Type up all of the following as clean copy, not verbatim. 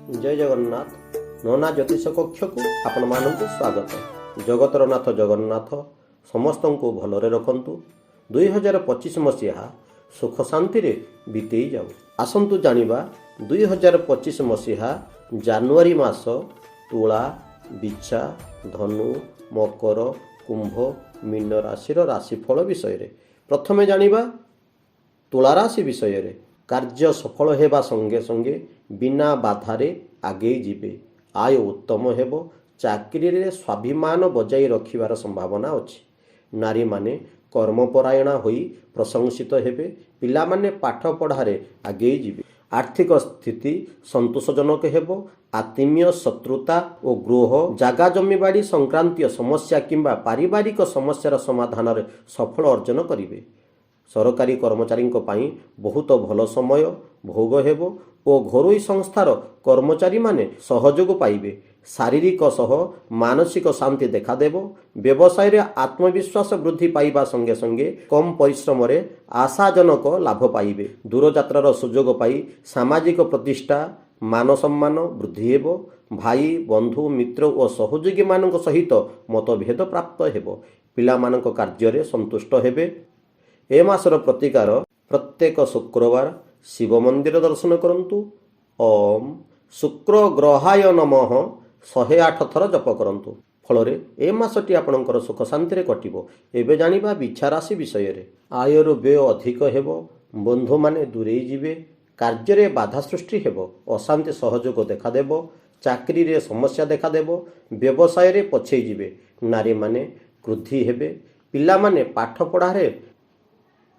जय जगन्नाथ नना ज्योतिष कक्ष को आपण मानक स्वागत। जगतर नाथ जगन्नाथ समस्त को भलरे रखंतु। 2025 मसीहा सुख शांति रे बीतेई जाऊ। आसंतु जानिबा 2025 मसीहा जानुआरी मास तुला बिच्छा धनु मकर कुंभ मीन राशि राशिफल विषय रे। प्रथमे जानिबा तुला राशि विषय रे। कार्य सफल हेबा संगे संगे बिना बाधारे आगे जीवे। आय उत्तम हेबो। चाकरी रे स्वाभिमान बजाई रखिबार संभावना अछि। नारी माने कर्मपरायणा होई प्रशंसित हेबे। पिला माने पाठ पढ़ारे आगे जीवे। आर्थिक स्थिति संतोषजनक हेबो। आत्मीय शत्रुता और गृह जागा जमी बाड़ी संक्रांतीय समस्या किंबा पारिवारिक समस्यार समाधान रे सफल अर्जन करिवे। सरकारी कर्मचारी बहुत भल समय भोग हेबो और घरोई संस्थार कर्मचारी माने सहयोग पाइबे। शारीरिक सह मानसिक शांति देखा देबो। व्यवसाय रे आत्मविश्वास वृद्धि पाइबा संगे संगे कम परिश्रम रे आशाजनक लाभ पाइबे। दूरयात्रार सुयोग पाई सामाजिक प्रतिष्ठा मान सम्मान वृद्धि हेबो। भाई बंधु मित्र और सहयोगी मानक सहित मतभेद प्राप्त हेबो। पिला मानक कार्य रे संतुष्ट हेबे। ए मासर प्रतिकार प्रत्येक शुक्रवार शिव मंदिर दर्शन करंतु। ओम शुक्र ग्रहाय नमः 108 थर जप करंतु। फलरे ए मासटी आपणकर सुख शांति रे कटिबो। एबे जानिबा बिच्छा राशि विषय रे। आयर व्यय अधिक हेबो। बंधु माने दूरेई जिवे। कार्य रे बाधा सृष्टि हेबो। अशांति सहयोग देखा देबो। चाकरी रे समस्या देखा देबो। व्यवसाय रे पछेई जिवे। नारी माने क्रुद्धि हेबे। पिला माने पाठ पढ़ारे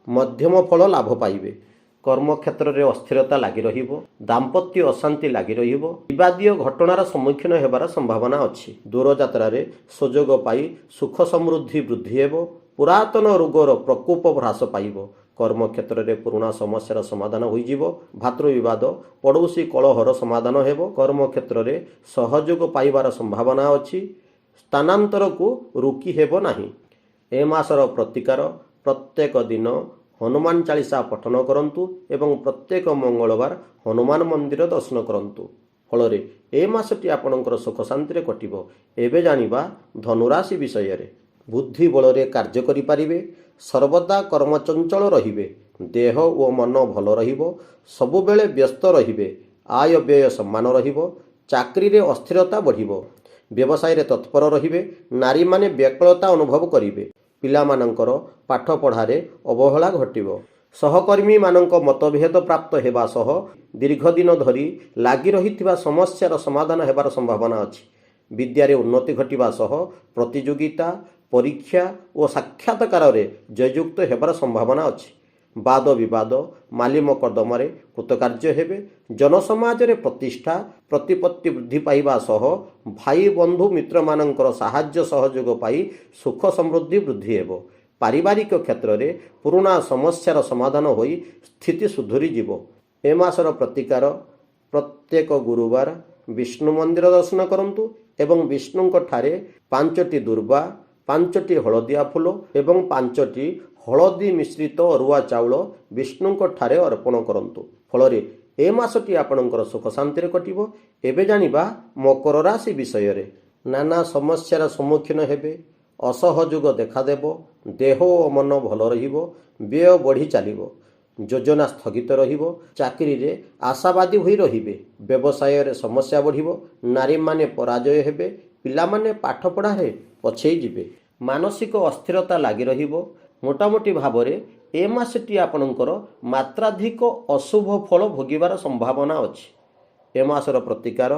मध्यम फल लाभ पाइबे। कर्म क्षेत्र रे अस्थिरता लागि रहिबो। दाम्पत्य अशांति लागि रहिबो। विवादीय घटनार सम्मुखीन हेबार संभावना अछि। दूरयात्रा रे सुयोग पाई सुख समृद्धि वृद्धि हेबो। पुरातन रोगर प्रकोप ह्रास पाइबो। कर्म क्षेत्र रे पुराना समस्यार समाधान होइजिवो। भातृ विवाद पड़ोसी कलहर समाधान हेबो। कर्म क्षेत्र रे सहयोग पाइबार संभावना अछि। स्थानांतर को रुकी हेबो नाही। ए मासर प्रतिकार प्रत्येक दिन हनुमान चालीसा पठन करंतु एवं प्रत्येक मंगलवार हनुमान मंदिर दर्शन करंतु। फलरे ए मासटी आपणकर सुख शांति रे कटिबो। एबे जानिबा धनुराशि विषय रे। बुद्धि बल रे कार्य करि पारिबे। सर्वदा कर्मचंचल रहिबे। देह ओ मन भल रहिबो। सबु बेले व्यस्त रहिबे। आय व्यय समान रहिबो। चाकरी रे अस्थिरता बढ़िबो। व्यवसाय रे तत्पर रहिबे। नारी माने व्याकुलता अनुभव करिवे। पिला मानकर पाठ पढ़ारे अवहेला घटिबो। सहकर्मी मानक मतभेद प्राप्त हेबा सह दीर्घ दिन धरी लागि रहिथिबा समस्यार समाधान हेबार संभावना अछि। विद्या रे उन्नति घटिबा सह प्रतियोगिता परीक्षा और साक्षात्कार रे जययुक्त हेबार संभावना अछि। वाद विवाद माली मकद्दमा रे कृतकार्य हेबे। जनसमाज रे प्रतिष्ठा प्रतिपत्ति वृद्धि पाइबा सह भाई बंधु मित्र मानकर साहाय्य सहयोग पाई सुख समृद्धि वृद्धि हेबो। पारिवारिक क्षेत्र रे पुराना समस्यार समाधान होई स्थिति सुधुरी जीवो। ए मासर प्रतिकार प्रत्येक गुरुवार विष्णु मंदिर दर्शन करंतु एवं विष्णुंक ठारे 5टी दुर्वा 5टी हलदिया फूल एवं 5टी हलदी मिश्रित अरुआ चाउल विष्णुंक ठारे अर्पण करंतु। फलरे ए मासटी आपणकर सुख शांति रे कटिबो। एबे जानिबा मकर राशि विषय रे। नाना समस्यार सम्मुखीन हेबे। असहयोग देखा देबो। देह ओ मन भल रहिबो। व्यय बढ़ी चलिबो। योजना स्थगित रहिबो। चाकरी रे आशावादी होई रहिबे। व्यवसाय रे समस्या बढ़िबो। नारी माने पराजय हेबे। पिला माने पाठ पढ़ारे पछेई जिवे। मानसिक अस्थिरता लागि रहिबो। मोटामोटी भावरे ए मासटी आपणकर मात्राधिक अशुभ फल भोगिबार संभावना अछि। ए मासर प्रतिकार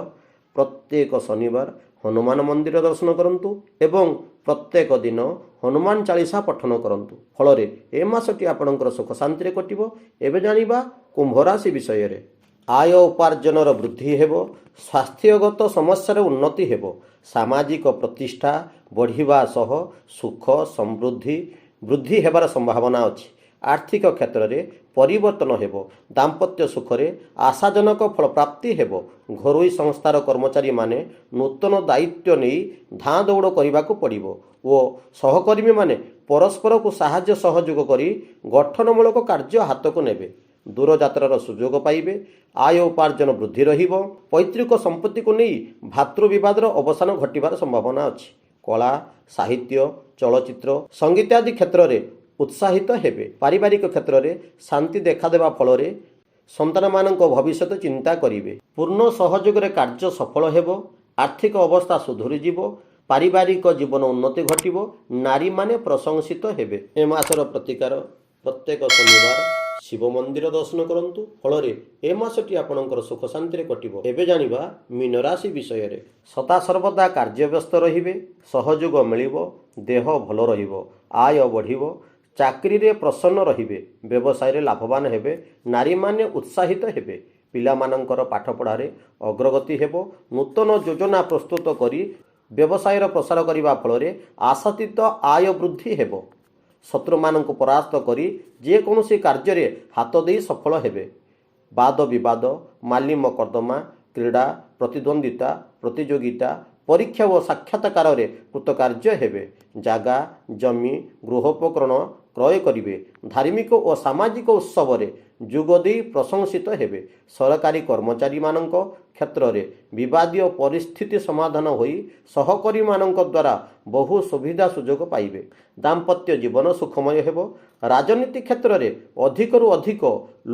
प्रत्येक शनिवार हनुमान मंदिर दर्शन करंतु एवं प्रत्येक दिन हनुमान चालीसा पठन करंतु। फलरे ए मासटी आपणकर सुख शांति रे कटिबो। एबे जानिबा कुंभ राशि विषय रे। आय उपार्जनर वृद्धि हेबो। स्वास्थ्यगत समस्यार उन्नति हेबो। सामाजिक प्रतिष्ठा बढ़िबा सह सुख समृद्धि वृद्धि हेबार संभावना अछि। आर्थिक क्षेत्र रे परिवर्तन हेबो। दाम्पत्य सुखरे आशाजनक फल प्राप्ति हेबो। घरोई संस्थार कर्मचारी माने नूतन दायित्व नहीं धाँ दौड़ करने पड़िबो ओ सहकर्मी माने परस्पर को साहाय्य सहयोग करी गठनमूलक कार्य हाथ को नेबे। ଦୂରଯାତ୍ରାର ସୁଯୋଗ ପାଇବେ। ଆୟ ଉପାର୍ଜନ ବୃଦ୍ଧି ରହିବ। ପୈତୃକ ସମ୍ପତ୍ତିକୁ ନେଇ ଭାତୃ ବିବାଦର ଅବସାନ ଘଟିବାର ସମ୍ଭାବନା ଅଛି। କଳା, ସାହିତ୍ୟ, ଚଳଚ୍ଚିତ୍ର, ସଙ୍ଗୀତ ଆଦି କ୍ଷେତ୍ରରେ ଉତ୍ସାହିତ ହେବେ। ପାରିବାରିକ କ୍ଷେତ୍ରରେ ଶାନ୍ତି ଦେଖାଦେବା ଫଳରେ ସନ୍ତାନମାନଙ୍କ ଭବିଷ୍ୟତ ଚିନ୍ତା କରିବେ। ପୂର୍ଣ୍ଣ ସହଯୋଗରେ କାର୍ଯ୍ୟ ସଫଳ ହେବ। ଆର୍ଥିକ ଅବସ୍ଥା ସୁଧୁରିଯିବ। ପାରିବାରିକ ଜୀବନ ଉନ୍ନତି ଘଟିବ। ନାରୀମାନେ ପ୍ରଶଂସିତ ହେବେ। ଏ ମାସର ପ୍ରତିକାର ପ୍ରତ୍ୟେକ ଶନିବାର ଶିବ ମନ୍ଦିର ଦର୍ଶନ କରନ୍ତୁ। ଫଳରେ ଏ ମାସଟି ଆପଣଙ୍କର ସୁଖ ଶାନ୍ତିରେ କଟିବ। ଏବେ ଜାଣିବା ମୀନ ରାଶି ବିଷୟରେ। ସଦାସର୍ବଦା କାର୍ଯ୍ୟବ୍ୟସ୍ତ ରହିବେ। ସହଯୋଗ ମିଳିବ। ଦେହ ଭଲ ରହିବ। ଆୟ ବଢ଼ିବ। ଚାକିରିରେ ପ୍ରସନ୍ନ ରହିବେ। ବ୍ୟବସାୟରେ ଲାଭବାନ ହେବେ। ନାରୀମାନେ ଉତ୍ସାହିତ ହେବେ। ପିଲାମାନଙ୍କର ପାଠପଢ଼ାରେ ଅଗ୍ରଗତି ହେବ। ନୂତନ ଯୋଜନା ପ୍ରସ୍ତୁତ କରି ବ୍ୟବସାୟର ପ୍ରସାର କରିବା ଫଳରେ ଆଶାତୀତ ଆୟ ବୃଦ୍ଧି ହେବ। ଶତ୍ରୁମାନଙ୍କୁ ପରାସ୍ତ କରି ଯେକୌଣସି କାର୍ଯ୍ୟରେ ହାତ ଦେଇ ସଫଳ ହେବେ। ବାଦ ବିବାଦ, ମାଲି ମକଦ୍ଦମା, କ୍ରୀଡ଼ା, ପ୍ରତିଦ୍ୱନ୍ଦିତା, ପ୍ରତିଯୋଗିତା, ପରୀକ୍ଷା ଓ ସାକ୍ଷାତକାରରେ କୃତକାର୍ଯ୍ୟ ହେବେ। ଜାଗା, ଜମି, ଗୃହୋପକରଣ କ୍ରୟ କରିବେ। ଧାର୍ମିକ ଓ ସାମାଜିକ ଉତ୍ସବରେ ଯୋଗ ଦେଇ ପ୍ରଶଂସିତ ହେବେ। ସରକାରୀ କର୍ମଚାରୀମାନଙ୍କ କ୍ଷେତ୍ରରେ ବିବାଦୀୟ ପରିସ୍ଥିତି ସମାଧାନ ହୋଇ ସହକର୍ମୀମାନଙ୍କ ଦ୍ୱାରା ବହୁ ସୁବିଧା ସୁଯୋଗ ପାଇବେ। ଦାମ୍ପତ୍ୟ ଜୀବନ ସୁଖମୟ ହେବ। ରାଜନୀତି କ୍ଷେତ୍ରରେ ଅଧିକରୁ ଅଧିକ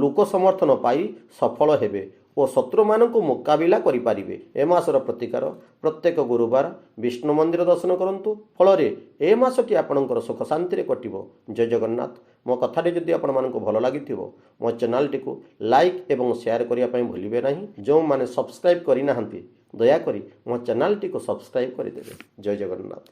ଲୋକ ସମର୍ଥନ ପାଇ ସଫଳ ହେବେ ଓ ଶତ୍ରୁମାନଙ୍କୁ ମୁକାବିଲା କରିପାରିବେ। ଏ ମାସର ପ୍ରତିକାର ପ୍ରତ୍ୟେକ ଗୁରୁବାର ବିଷ୍ଣୁ ମନ୍ଦିର ଦର୍ଶନ କରନ୍ତୁ। ଫଳରେ ଏ ମାସଟି ଆପଣଙ୍କର ସୁଖ ଶାନ୍ତିରେ କଟିବ। ଜୟ ଜଗନ୍ନାଥ। ମୋ କଥାଟି ଯଦି ଆପଣମାନଙ୍କୁ ଭଲ ଲାଗିଥିବ ମୋ ଚ୍ୟାନେଲଟିକୁ ଲାଇକ୍ ଏବଂ ସେୟାର କରିବା ପାଇଁ ଭୁଲିବେ ନାହିଁ। ଯେଉଁମାନେ ସବସ୍କ୍ରାଇବ୍ କରିନାହାନ୍ତି ଦୟାକରି ମୋ ଚ୍ୟାନେଲଟିକୁ ସବସ୍କ୍ରାଇବ୍ କରିଦେବେ। ଜୟ ଜଗନ୍ନାଥ।